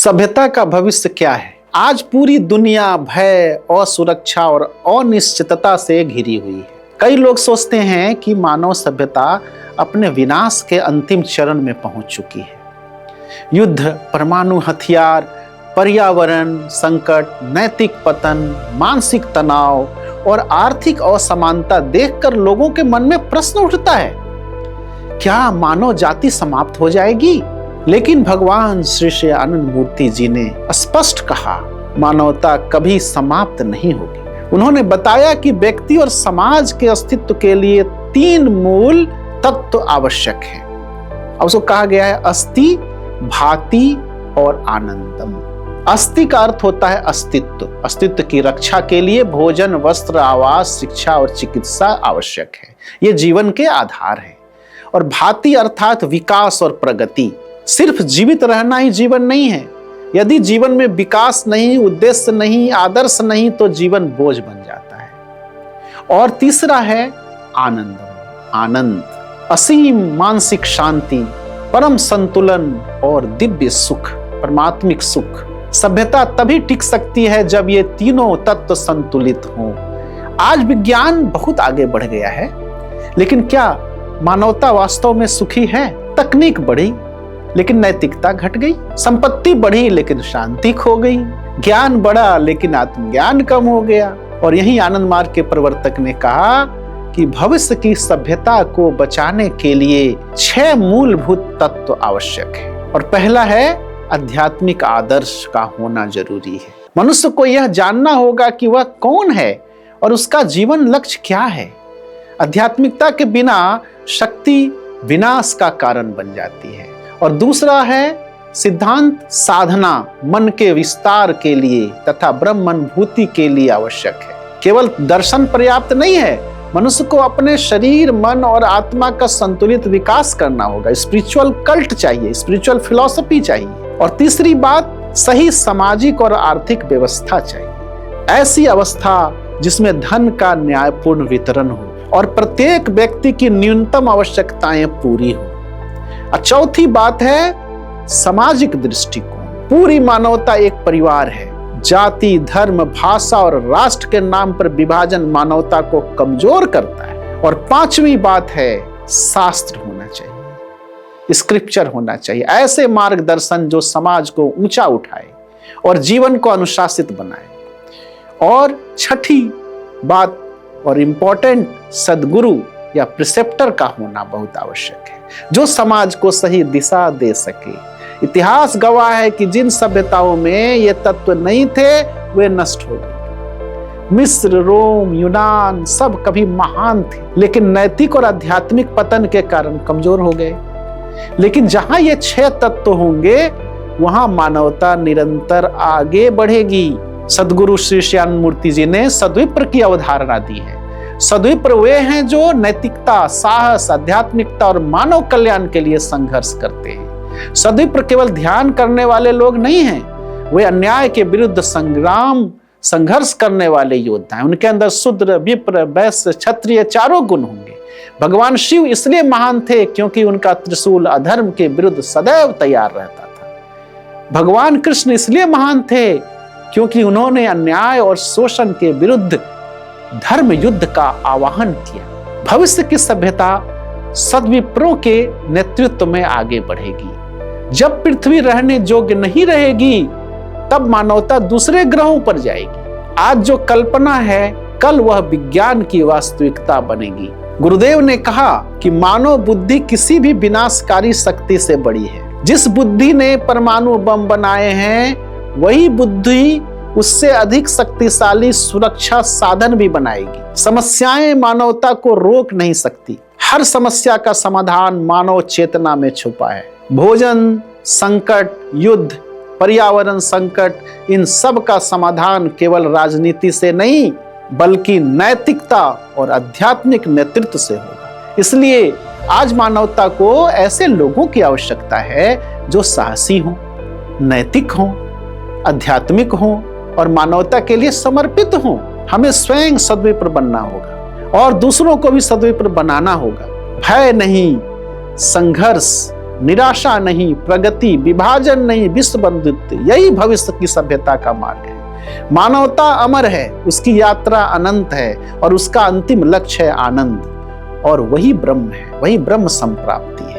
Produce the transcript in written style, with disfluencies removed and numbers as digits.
सभ्यता का भविष्य क्या है? आज पूरी दुनिया भय, असुरक्षा और अनिश्चितता से घिरी हुई है। कई लोग सोचते हैं कि मानव सभ्यता अपने विनाश के अंतिम चरण में पहुंच चुकी है। युद्ध, परमाणु हथियार, पर्यावरण संकट, नैतिक पतन, मानसिक तनाव और आर्थिक असमानता देखकर लोगों के मन में प्रश्न उठता है, क्या मानव जाति समाप्त हो जाएगी? लेकिन भगवान श्री श्री आनंद मूर्ति जी ने स्पष्ट कहा, मानवता कभी समाप्त नहीं होगी। उन्होंने बताया कि व्यक्ति और समाज के अस्तित्व के लिए 3 मूल तत्व आवश्यक हैं। अब उसको कहा गया है अस्ति, भाति और आनंदम। अस्ति का अर्थ होता है अस्तित्व। अस्तित्व की रक्षा के लिए भोजन, वस्त्र, आवास, शिक्षा और चिकित्सा आवश्यक है। ये जीवन के आधार है। और भाति अर्थात विकास और प्रगति। सिर्फ जीवित रहना ही जीवन नहीं है। यदि जीवन में विकास नहीं, उद्देश्य नहीं, आदर्श नहीं तो जीवन बोझ बन जाता है। और तीसरा है आनंदम। आनंद, असीम मानसिक शांति, परम संतुलन और दिव्य सुख, परमात्मिक सुख। सभ्यता तभी टिक सकती है जब ये तीनों तत्व संतुलित हों। आज विज्ञान बहुत आगे बढ़ गया है, लेकिन क्या मानवता वास्तव में सुखी है? तकनीक बढ़ी लेकिन नैतिकता घट गई, संपत्ति बढ़ी लेकिन शांति खो गई, ज्ञान बढ़ा लेकिन आत्मज्ञान कम हो गया। और यही आनंद मार्ग के प्रवर्तक ने कहा कि भविष्य की सभ्यता को बचाने के लिए 6 मूलभूत तत्व आवश्यक है। और पहला है आध्यात्मिक आदर्श का होना जरूरी है। मनुष्य को यह जानना होगा कि वह कौन है और उसका जीवन लक्ष्य क्या है। आध्यात्मिकता के बिना शक्ति विनाश का कारण बन जाती है। और दूसरा है सिद्धांत साधना, मन के विस्तार के लिए तथा ब्रह्मानुभूति के लिए आवश्यक है। केवल दर्शन पर्याप्त नहीं है, मनुष्य को अपने शरीर, मन और आत्मा का संतुलित विकास करना होगा। स्पिरिचुअल कल्ट चाहिए, स्पिरिचुअल फिलॉसफी चाहिए। और तीसरी बात, सही सामाजिक और आर्थिक व्यवस्था चाहिए। ऐसी अवस्था जिसमें धन का न्यायपूर्ण वितरण हो और प्रत्येक व्यक्ति की न्यूनतम आवश्यकताएं पूरी हो। और चौथी बात है सामाजिक दृष्टिकोण। पूरी मानवता एक परिवार है। जाति, धर्म, भाषा और राष्ट्र के नाम पर विभाजन मानवता को कमजोर करता है। और 5वीं बात है शास्त्र होना चाहिए, स्क्रिप्चर होना चाहिए। ऐसे मार्गदर्शन जो समाज को ऊंचा उठाए और जीवन को अनुशासित बनाए। और 6ठी बात और इंपॉर्टेंट, सद्गुरु या प्रिसेप्टर का होना बहुत आवश्यक है, जो समाज को सही दिशा दे सके। इतिहास गवाह है कि जिन सभ्यताओं में ये तत्व नहीं थे वे नष्ट हो गए। मिस्र, रोम, यूनान सब कभी महान थे, लेकिन नैतिक और आध्यात्मिक पतन के कारण कमजोर हो गए। लेकिन जहां ये 6 तत्व होंगे वहां मानवता निरंतर आगे बढ़ेगी। सद्गुरु श्री श्री आनंद मूर्ति जी ने सद्विप्र की अवधारणा दी है। सद्विप्र वे हैं जो नैतिकता, साहस, आध्यात्मिकता और मानव कल्याण के लिए संघर्ष करते हैं। सद्विप्र केवल ध्यान करने वाले लोग नहीं हैं, वे अन्याय के विरुद्ध संघर्ष करने वाले योद्धा हैं। उनके अंदर शूद्र, विप्र, वैश्य, क्षत्रिय चारों गुण होंगे। भगवान शिव इसलिए महान थे क्योंकि उनका त्रिशूल अधर्म के विरुद्ध सदैव तैयार रहता था। भगवान कृष्ण इसलिए महान थे क्योंकि उन्होंने अन्याय और शोषण के विरुद्ध धर्म युद्ध का आह्वान किया। भविष्य की सभ्यता सद्विप्रों के नेतृत्व में आगे बढ़ेगी। जब पृथ्वी रहने योग्य नहीं रहेगी तब मानवता दूसरे ग्रहों पर जाएगी। आज जो कल्पना है कल वह विज्ञान की वास्तविकता बनेगी। गुरुदेव ने कहा कि मानव बुद्धि किसी भी विनाशकारी शक्ति से बड़ी है। जिस बुद्धि ने परमाणु बम बनाए हैं वही बुद्धि उससे अधिक शक्तिशाली सुरक्षा साधन भी बनाएगी। समस्याएं मानवता को रोक नहीं सकती। हर समस्या का समाधान मानव चेतना में छुपा है। भोजन संकट, युद्ध, पर्यावरण संकट, इन सब का समाधान केवल राजनीति से नहीं बल्कि नैतिकता और आध्यात्मिक नेतृत्व से होगा। इसलिए आज मानवता को ऐसे लोगों की आवश्यकता है जो साहसी हों, नैतिक हों, आध्यात्मिक हों और मानवता के लिए समर्पित हों। हमें स्वयं सद्विप्र बनना होगा और दूसरों को भी सद्विप्र बनाना होगा। भय नहीं, संघर्ष निराशा नहीं, प्रगति, विभाजन नहीं, विश्व बंधुत्व, यही भविष्य की सभ्यता का मार्ग है। मानवता अमर है, उसकी यात्रा अनंत है और उसका अंतिम लक्ष्य है आनंद, और वही ब्रह्म है, वही ब्रह्म संप्राप्ति है।